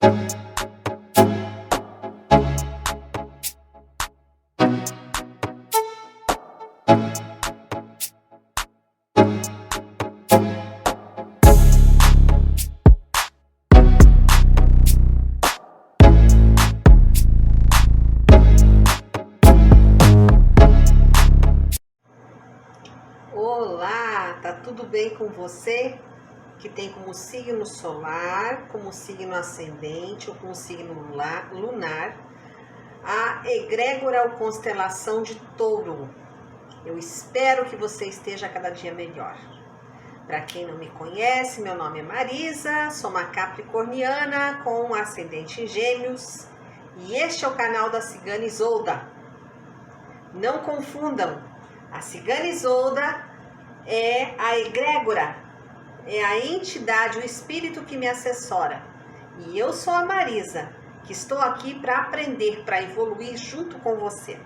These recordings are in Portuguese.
Olá, tá tudo bem com você? Que tem como signo solar, como signo ascendente ou como signo lunar, a egrégora ou constelação de Touro. Eu espero que você esteja cada dia melhor. Para quem não me conhece, meu nome é Marisa, sou uma capricorniana com ascendente em Gêmeos e este é o canal da Cigana Isolda. Não confundam, a Cigana Isolda é a egrégora, é a entidade, o espírito que me assessora. E eu sou a Marisa, que estou aqui para aprender, para evoluir junto com você.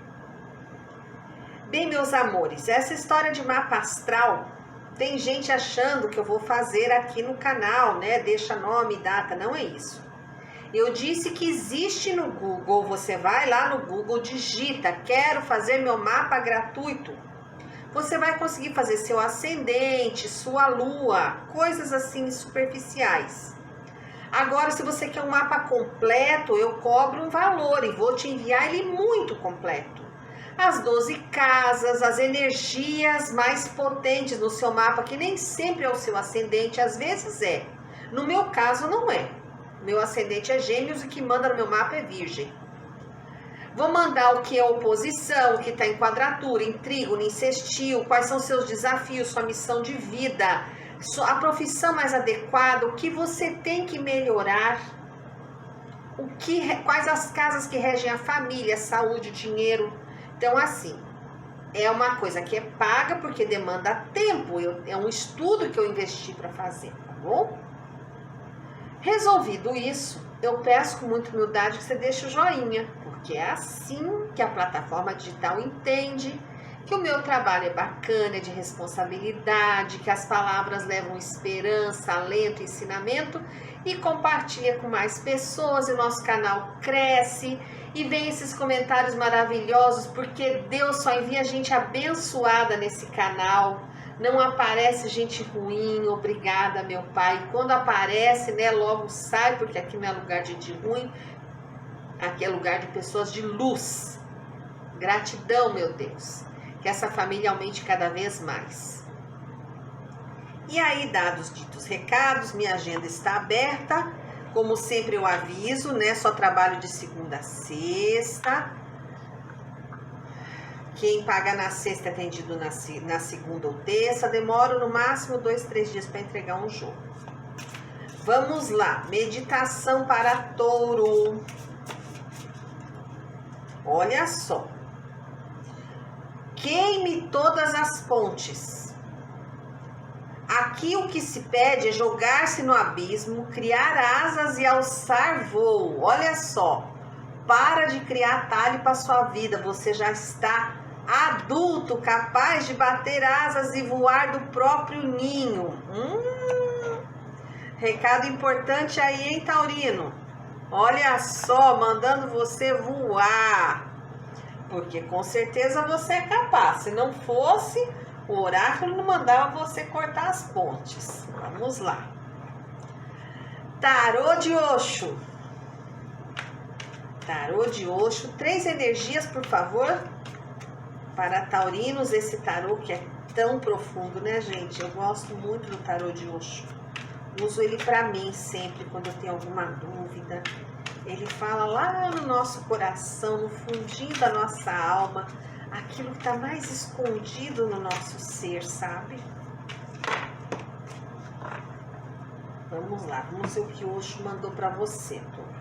Bem, meus amores, essa história de mapa astral, tem gente achando que eu vou fazer aqui no canal, né? Deixa nome e data, não é isso. Eu disse que existe no Google, você vai lá no Google, digita, quero fazer meu mapa gratuito. Você vai conseguir fazer seu ascendente, sua lua, coisas assim superficiais. Agora, se você quer um mapa completo, eu cobro um valor e vou te enviar ele muito completo. As 12 casas, as energias mais potentes no seu mapa, que nem sempre é o seu ascendente, às vezes é. No meu caso, não é. Meu ascendente é Gêmeos e o que manda no meu mapa é Virgem. Vou mandar o que é oposição, o que está em quadratura, em trígono, em sextil, quais são seus desafios, sua missão de vida, a profissão mais adequada, o que você tem que melhorar, quais as casas que regem a família, saúde, dinheiro. Então, assim, é uma coisa que é paga porque demanda tempo, é um estudo que eu investi para fazer, tá bom? Resolvido isso, eu peço com muita humildade que você deixe o joinha, porque é assim que a plataforma digital entende que o meu trabalho é bacana, é de responsabilidade, que as palavras levam esperança, alento, ensinamento e compartilha com mais pessoas e o nosso canal cresce e vem esses comentários maravilhosos, porque Deus só envia gente abençoada nesse canal. Não aparece gente ruim, obrigada, meu pai. Quando aparece, né, logo sai, porque aqui não é lugar de gente ruim, aqui é lugar de pessoas de luz. Gratidão, meu Deus. Que essa família aumente cada vez mais. E aí, dados ditos recados, minha agenda está aberta. Como sempre eu aviso, né, só trabalho de segunda a sexta. Quem paga na sexta é atendido na segunda ou terça. Demoro no máximo 2, 3 dias para entregar um jogo. Vamos lá. Meditação para Touro. Olha só. Queime todas as pontes. Aqui o que se pede é jogar-se no abismo, criar asas e alçar voo. Olha só. Para de criar atalho para sua vida. Você já está adulto, capaz de bater asas e voar do próprio ninho. Recado importante aí, hein, Taurino? Olha só, mandando você voar. Porque com certeza você é capaz. Se não fosse, o oráculo não mandava você cortar as pontes. Vamos lá. Tarô de Oxo. Tarô de Oxo. 3 energias, por favor. Para taurinos, esse tarô que é tão profundo, né, gente? Eu gosto muito do tarô de Oxo. Uso ele para mim sempre, quando eu tenho alguma dúvida. Ele fala lá no nosso coração, no fundinho da nossa alma, aquilo que está mais escondido no nosso ser, sabe? Vamos lá, vamos ver o que o Oxo mandou para você, Touro.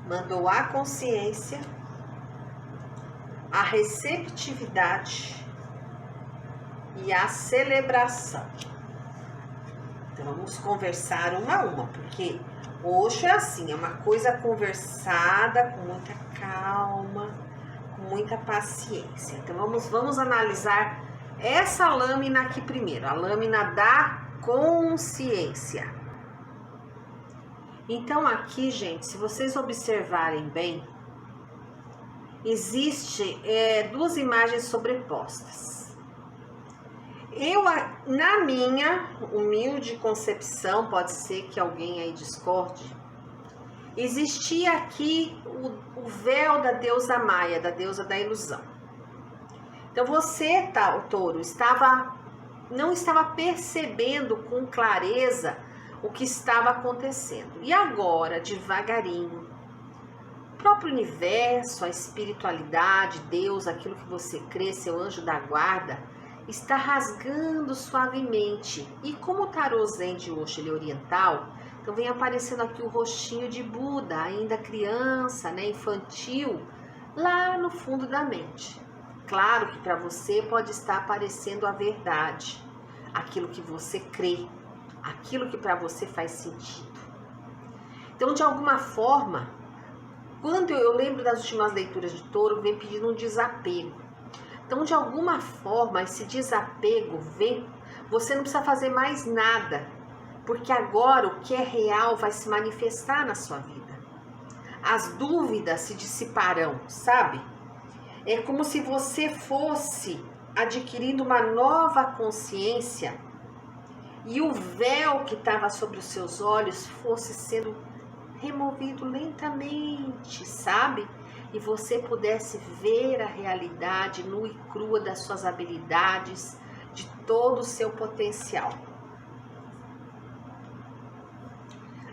Mandou a consciência, a receptividade e a celebração. Então vamos conversar uma a uma, porque Oxo é assim, é uma coisa conversada com muita calma, com muita paciência. Então vamos analisar essa lâmina aqui primeiro, a lâmina da consciência. Então aqui, gente, se vocês observarem bem, existe duas imagens sobrepostas. Na minha humilde concepção, pode ser que alguém aí discorde, existia aqui o véu da deusa Maia, da deusa da ilusão. Então você, o touro, não estava percebendo com clareza o que estava acontecendo. E agora, devagarinho, o próprio universo, a espiritualidade, Deus, aquilo que você crê, seu anjo da guarda, está rasgando suavemente. E como o tarô Zen de Osho, ele é oriental, então vem aparecendo aqui o rostinho de Buda, ainda criança, né, infantil, lá no fundo da mente. Claro que para você pode estar aparecendo a verdade, aquilo que você crê, aquilo que para você faz sentido. Então, de alguma forma, quando eu lembro das últimas leituras de Touro, vem pedindo um desapego. Então, de alguma forma, esse desapego vem, você não precisa fazer mais nada, porque agora o que é real vai se manifestar na sua vida. As dúvidas se dissiparão, sabe? É como se você fosse adquirindo uma nova consciência e o véu que estava sobre os seus olhos fosse sendo removido lentamente, sabe? E você pudesse ver a realidade nua e crua das suas habilidades, de todo o seu potencial.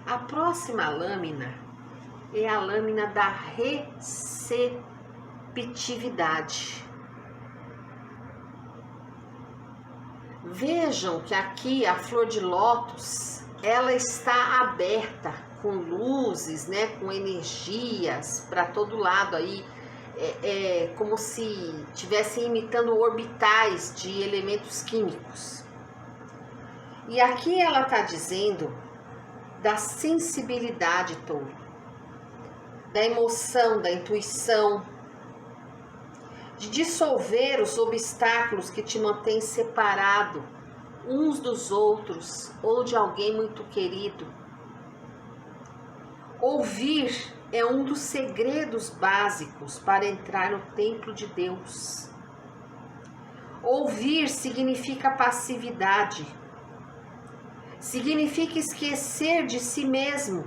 A próxima lâmina é a lâmina da receptividade. Vejam que aqui a flor de lótus, ela está aberta com luzes, né, com energias para todo lado aí, como se estivessem imitando orbitais de elementos químicos. E aqui ela está dizendo da sensibilidade, touro, da emoção, da intuição, de dissolver os obstáculos que te mantêm separado uns dos outros ou de alguém muito querido. Ouvir é um dos segredos básicos para entrar no templo de Deus. Ouvir significa passividade, significa esquecer de si mesmo.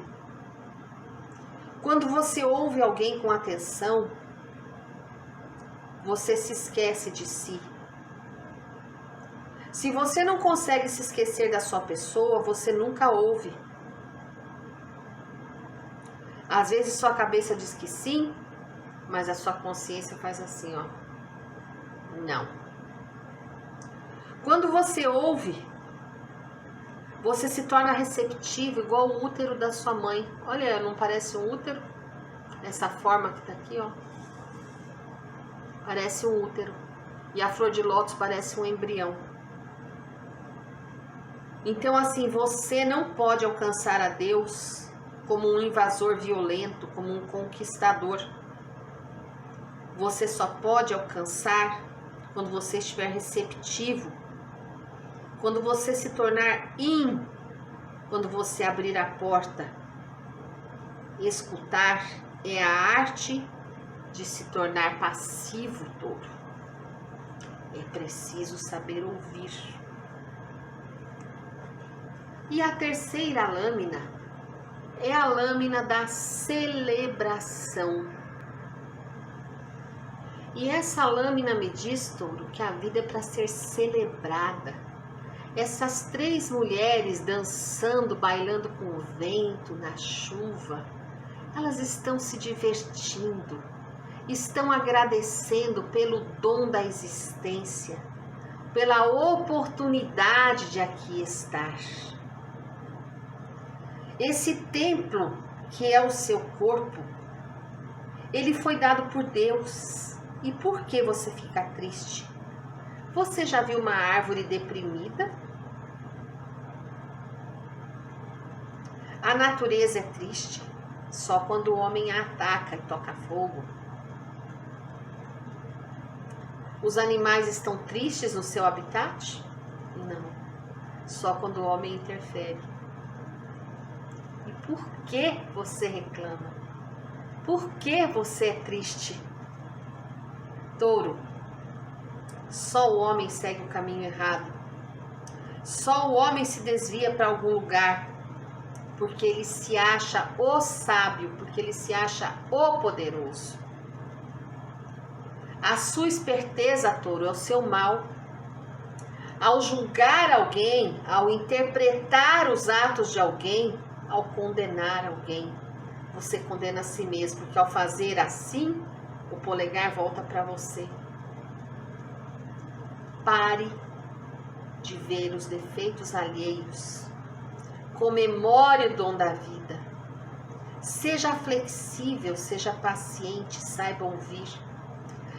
Quando você ouve alguém com atenção, você se esquece de si. Se você não consegue se esquecer da sua pessoa, você nunca ouve. Às vezes sua cabeça diz que sim, mas a sua consciência faz assim, ó. Não. Quando você ouve, você se torna receptivo, igual o útero da sua mãe. Olha, não parece um útero? Essa forma que tá aqui, ó. Parece um útero. E a flor de lótus parece um embrião. Então, assim, você não pode alcançar a Deus como um invasor violento, como um conquistador. Você só pode alcançar quando você estiver receptivo, quando você se tornar quando você abrir a porta. Escutar é a arte de se tornar passivo, touro. É preciso saber ouvir. E a terceira lâmina é a lâmina da celebração. E essa lâmina me diz, touro, que a vida é para ser celebrada. Essas três mulheres dançando, bailando com o vento, na chuva, elas estão se divertindo, estão agradecendo pelo dom da existência, pela oportunidade de aqui estar. Esse templo, que é o seu corpo, ele foi dado por Deus. E por que você fica triste? Você já viu uma árvore deprimida? A natureza é triste só quando o homem a ataca e toca fogo. Os animais estão tristes no seu habitat? Não, só quando o homem interfere. E Por que você reclama? Por que você é triste? Touro, só o homem segue o caminho errado. Só o homem se desvia para algum lugar, porque ele se acha o sábio, porque ele se acha o poderoso. A sua esperteza, Touro, é o seu mal. Ao julgar alguém, ao interpretar os atos de alguém, ao condenar alguém, você condena a si mesmo, porque ao fazer assim, o polegar volta para você. Pare de ver os defeitos alheios. Comemore o dom da vida. Seja flexível, seja paciente, saiba ouvir.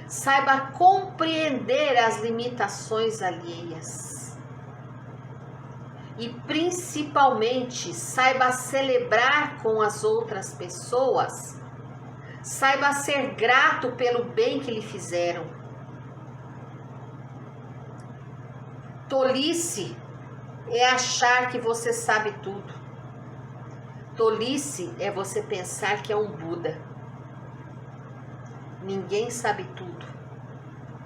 Saiba compreender as limitações alheias. E principalmente, saiba celebrar com as outras pessoas. Saiba ser grato pelo bem que lhe fizeram. Tolice é achar que você sabe tudo. Tolice é você pensar que é um Buda. Ninguém sabe tudo.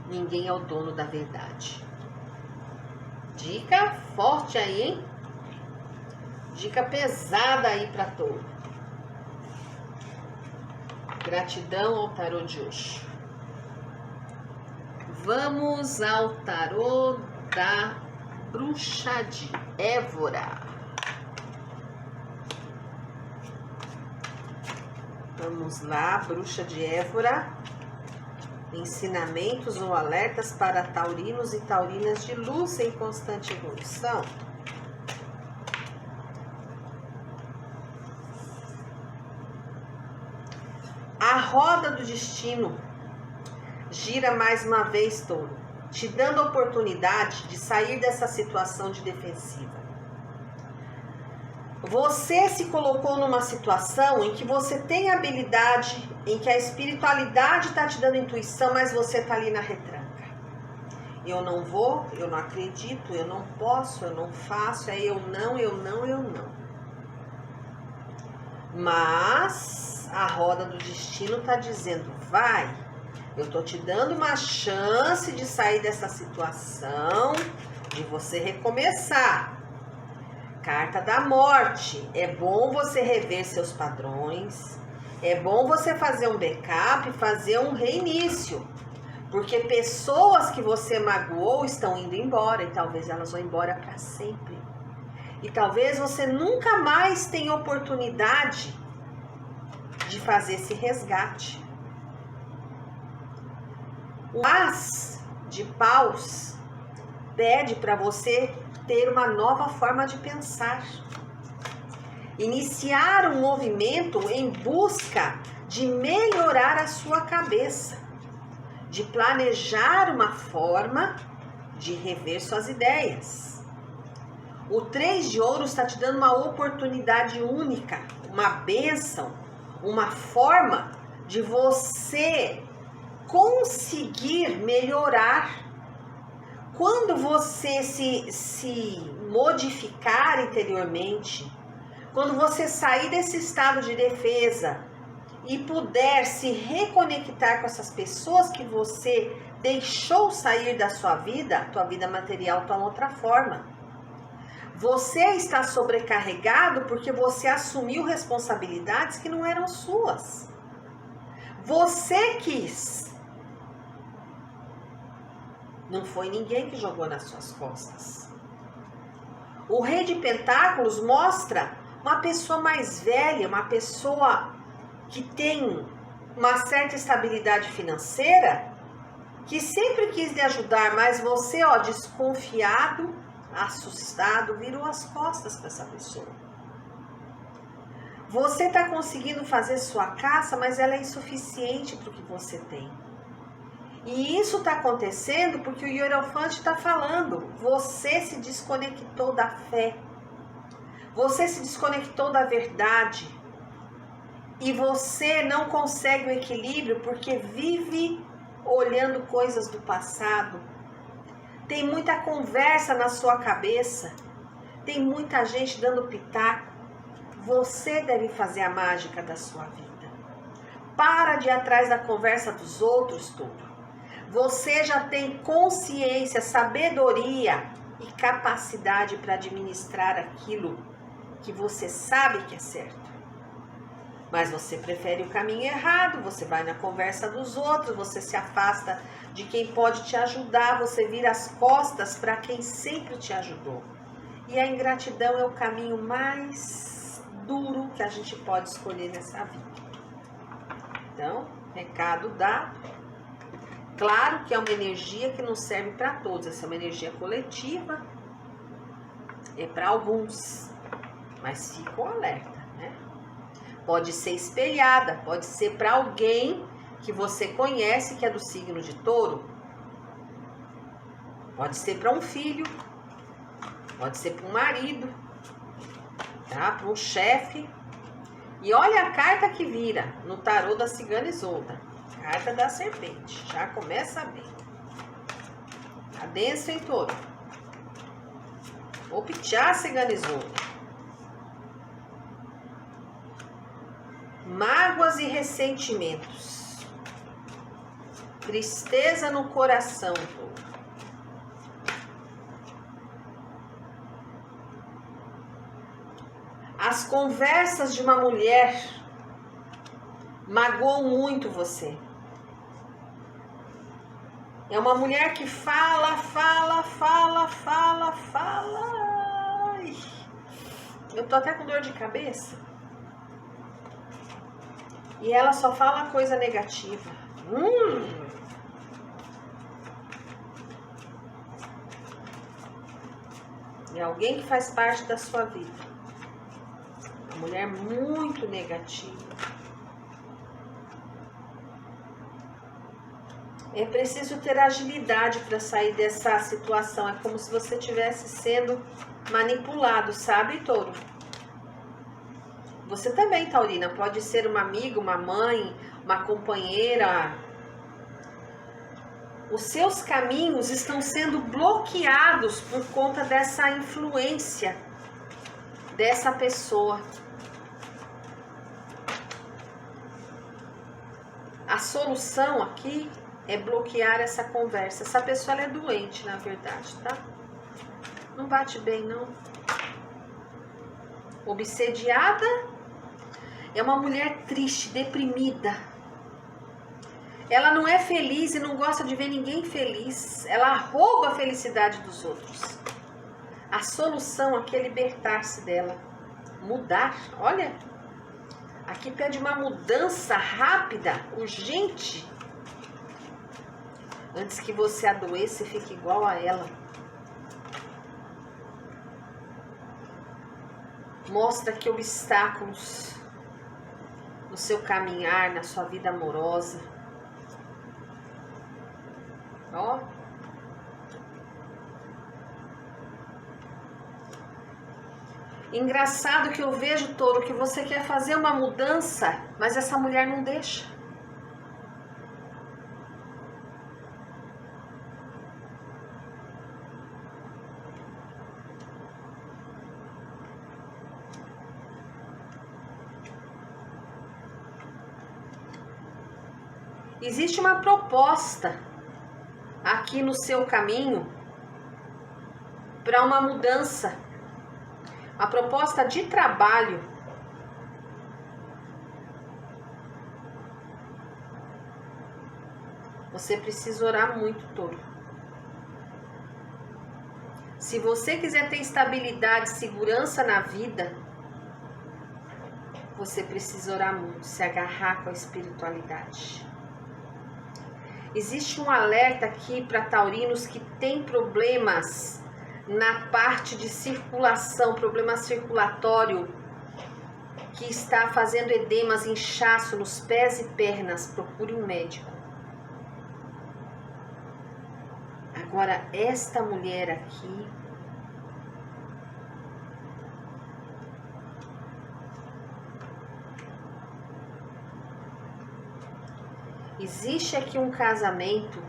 Ninguém é o dono da verdade. Dica forte aí, hein? Dica pesada aí para Touro. Gratidão ao tarô de hoje. Vamos ao tarô da Bruxa de Évora. Vamos lá, Bruxa de Évora. Ensinamentos ou alertas para taurinos e taurinas de luz em constante evolução. A roda do destino gira mais uma vez, Touro, te dando a oportunidade de sair dessa situação de defensiva. Você se colocou numa situação em que você tem habilidade, em que a espiritualidade está te dando intuição, mas você está ali na retranca. Eu não vou, eu não acredito, eu não posso, eu não faço, é eu não. Mas a roda do destino está dizendo, vai, eu estou te dando uma chance de sair dessa situação, de você recomeçar. Carta da morte, é bom você rever seus padrões, é bom você fazer um backup, fazer um reinício, porque pessoas que você magoou estão indo embora e talvez elas vão embora para sempre. E talvez você nunca mais tenha oportunidade de fazer esse resgate. O As de Paus pede para você ter uma nova forma de pensar. Iniciar um movimento em busca de melhorar a sua cabeça, de planejar uma forma de rever suas ideias. O 3 de Ouros está te dando uma oportunidade única, uma bênção, uma forma de você conseguir melhorar. Quando você se modificar interiormente, quando você sair desse estado de defesa e puder se reconectar com essas pessoas que você deixou sair da sua vida, a tua vida material toma outra forma. Você está sobrecarregado porque você assumiu responsabilidades que não eram suas. Você quis. Não foi ninguém que jogou nas suas costas. O Rei de Pentáculos mostra uma pessoa mais velha, uma pessoa que tem uma certa estabilidade financeira, que sempre quis lhe ajudar, mas você, desconfiado, assustado, virou as costas para essa pessoa. Você está conseguindo fazer sua caça, mas ela é insuficiente para o que você tem. E isso está acontecendo porque o Hierophante está falando, você se desconectou da fé, você se desconectou da verdade e você não consegue o equilíbrio porque vive olhando coisas do passado. Tem muita conversa na sua cabeça, tem muita gente dando pitaco. Você deve fazer a mágica da sua vida. Para de ir atrás da conversa dos outros, tudo. Você já tem consciência, sabedoria e capacidade para administrar aquilo que você sabe que é certo. Mas você prefere o caminho errado, você vai na conversa dos outros, você se afasta de quem pode te ajudar, você vira as costas para quem sempre te ajudou. E a ingratidão é o caminho mais duro que a gente pode escolher nessa vida. Então, recado dado. Claro que é uma energia que não serve para todos, essa é uma energia coletiva, é para alguns, mas fica um alerta, né? Pode ser espelhada, pode ser para alguém que você conhece que é do signo de Touro, pode ser para um filho, pode ser para um marido, tá? Para um chefe. E olha a carta que vira no tarô da Cigana Isolda. Carta da serpente. Já começa bem. Tá denso, hein, Touro? Vou pitear a Cigana Isolda. Mágoas e ressentimentos. Tristeza no coração, Touro. As conversas de uma mulher magoam muito você. É uma mulher que fala. Ai, eu tô até com dor de cabeça. E ela só fala coisa negativa. É alguém que faz parte da sua vida. Uma mulher muito negativa. É preciso ter agilidade para sair dessa situação. É como se você estivesse sendo manipulado, sabe, Touro? Você também, Taurina, pode ser uma amiga, uma mãe, uma companheira. Os seus caminhos estão sendo bloqueados por conta dessa influência dessa pessoa. A solução aqui é bloquear essa conversa. Essa pessoa ela é doente, na verdade, tá? Não bate bem, não. Obsediada é uma mulher triste, deprimida. Ela não é feliz e não gosta de ver ninguém feliz. Ela rouba a felicidade dos outros. A solução aqui é libertar-se dela. Mudar, olha. Aqui pede uma mudança rápida, urgente. Antes que você adoeça e fique igual a ela. Mostra que obstáculos no seu caminhar, na sua vida amorosa. Ó. Engraçado que eu vejo, Touro, que você quer fazer uma mudança, mas essa mulher não deixa. Existe uma proposta aqui no seu caminho para uma mudança. A proposta de trabalho. Você precisa orar muito, Touro. Se você quiser ter estabilidade, segurança na vida, você precisa orar muito, se agarrar com a espiritualidade. Existe um alerta aqui para taurinos que têm problemas na parte de circulação, problema circulatório, que está fazendo edemas, inchaço nos pés e pernas. Procure um médico. Agora, esta mulher aqui, existe aqui um casamento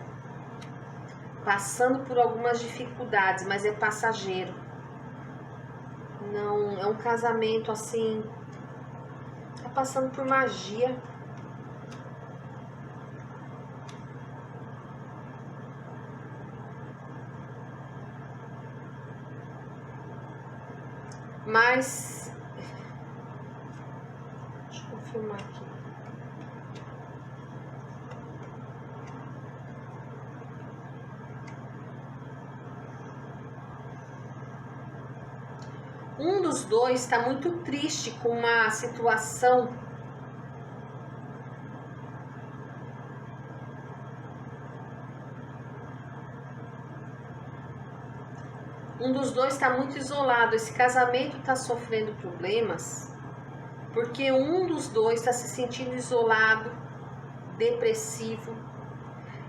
passando por algumas dificuldades, mas é passageiro. Não, é um casamento assim, Tá passando por magia. Mas deixa eu confirmar aqui. Um dos dois está muito triste com uma situação está muito isolado. Esse casamento está sofrendo problemas porque um dos dois está se sentindo isolado, depressivo.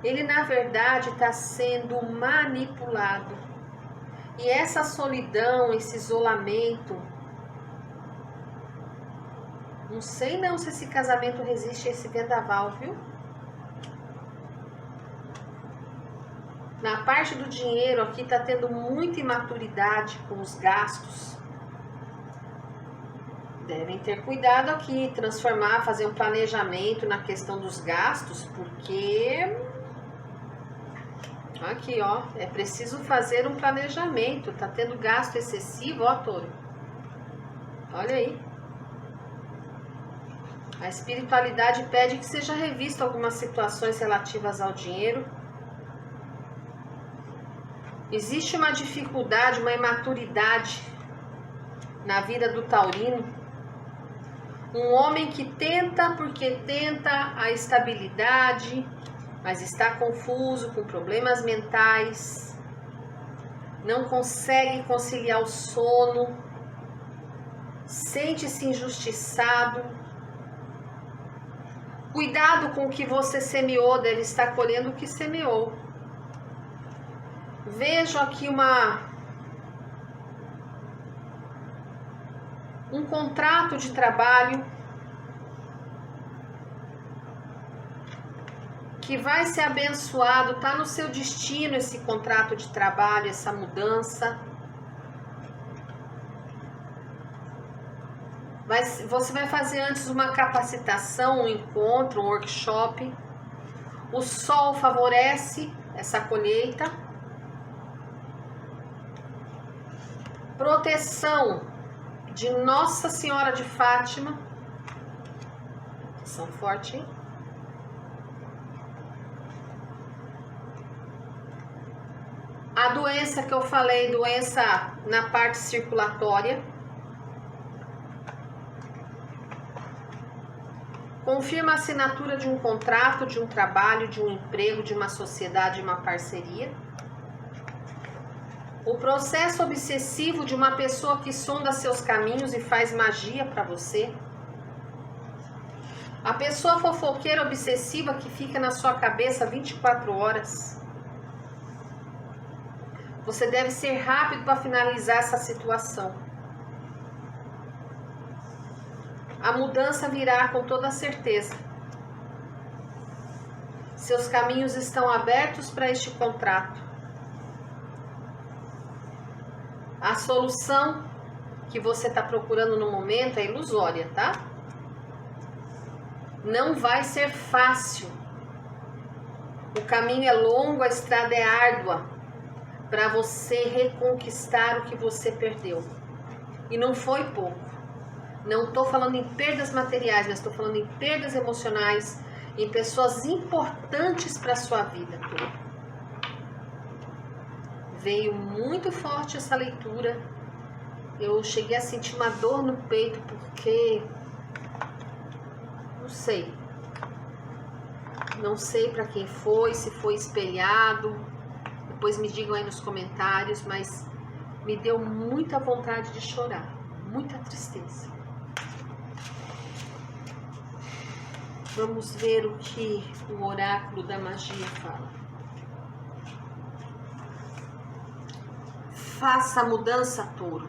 Ele, na verdade, está sendo manipulado. E essa solidão, esse isolamento, não sei não se esse casamento resiste a esse vendaval, viu? Na parte do dinheiro aqui tá tendo muita imaturidade com os gastos. Devem ter cuidado aqui, transformar, fazer um planejamento na questão dos gastos, porque aqui, ó, é preciso fazer um planejamento. Tá tendo gasto excessivo, ó, touro. Olha aí. A espiritualidade pede que seja revista algumas situações relativas ao dinheiro. Existe uma dificuldade, uma imaturidade na vida do taurino. Um homem que tenta, porque tenta a estabilidade, mas está confuso, com problemas mentais, não consegue conciliar o sono, sente-se injustiçado. Cuidado com o que você semeou, deve estar colhendo o que semeou. Vejo aqui um contrato de trabalho que vai ser abençoado, tá no seu destino esse contrato de trabalho, essa mudança. Você vai fazer antes uma capacitação, um encontro, um workshop. O sol favorece essa colheita. Proteção de Nossa Senhora de Fátima. São forte, hein? A doença que eu falei, doença na parte circulatória. Confirma a assinatura de um contrato, de um trabalho, de um emprego, de uma sociedade, de uma parceria. O processo obsessivo de uma pessoa que sonda seus caminhos e faz magia para você. A pessoa fofoqueira obsessiva que fica na sua cabeça 24 horas. Você deve ser rápido para finalizar essa situação. A mudança virá com toda certeza. Seus caminhos estão abertos para este contrato. A solução que você está procurando no momento é ilusória, tá? Não vai ser fácil. O caminho é longo, a estrada é árdua para você reconquistar o que você perdeu. E não foi pouco. Não estou falando em perdas materiais, mas estou falando em perdas emocionais, em pessoas importantes para a sua vida. Veio muito forte essa leitura. Eu cheguei a sentir uma dor no peito porque não sei para quem foi, se foi espelhado. Depois me digam aí nos comentários, mas me deu muita vontade de chorar, muita tristeza. Vamos ver o que o oráculo da magia fala. Faça a mudança, touro.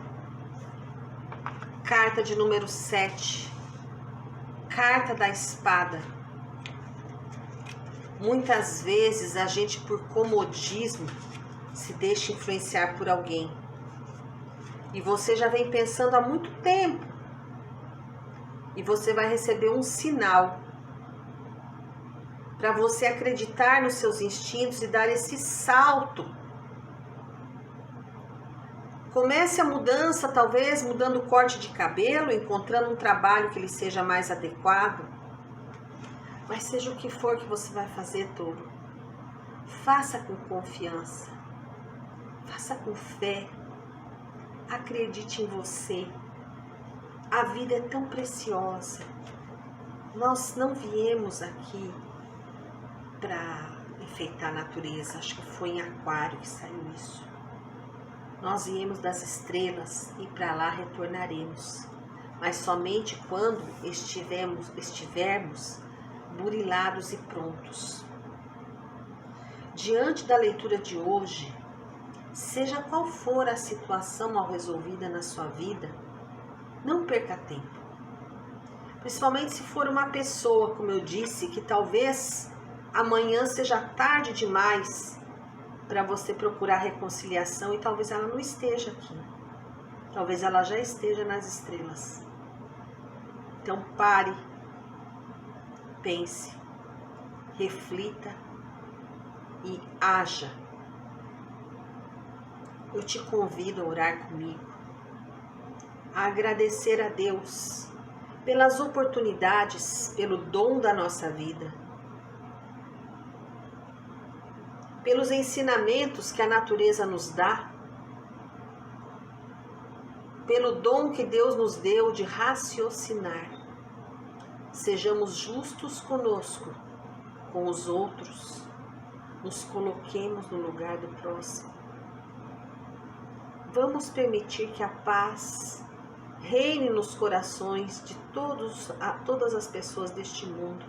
Carta de número 7. Carta da espada. Muitas vezes a gente, por comodismo, se deixa influenciar por alguém. E você já vem pensando há muito tempo e você vai receber um sinal para você acreditar nos seus instintos e dar esse salto. Comece a mudança, talvez mudando o corte de cabelo, encontrando um trabalho que lhe seja mais adequado. Mas seja o que for que você vai fazer, touro, faça com confiança, faça com fé, acredite em você. A vida é tão preciosa. Nós não viemos aqui para enfeitar a natureza. Acho que foi em Aquário que saiu isso. Nós viemos das estrelas e para lá retornaremos. Mas somente quando estivermos burilados e prontos. Diante da leitura de hoje, seja qual for a situação mal resolvida na sua vida, não perca tempo. Principalmente se for uma pessoa, como eu disse, que talvez amanhã seja tarde demais para você procurar reconciliação e talvez ela não esteja aqui. Talvez ela já esteja nas estrelas. Então pare, pense, reflita e haja. Eu te convido a orar comigo, a agradecer a Deus pelas oportunidades, pelo dom da nossa vida, pelos ensinamentos que a natureza nos dá, pelo dom que Deus nos deu de raciocinar. Sejamos justos conosco, com os outros, nos coloquemos no lugar do próximo. Vamos permitir que a paz reine nos corações de todas as pessoas deste mundo.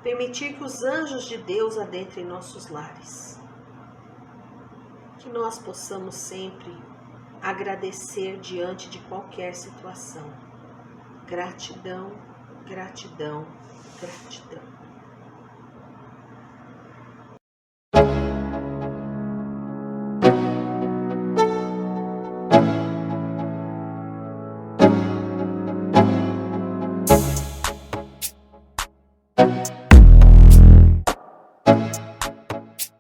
Permitir que os anjos de Deus adentrem nossos lares. Que nós possamos sempre agradecer diante de qualquer situação. Gratidão, gratidão, gratidão.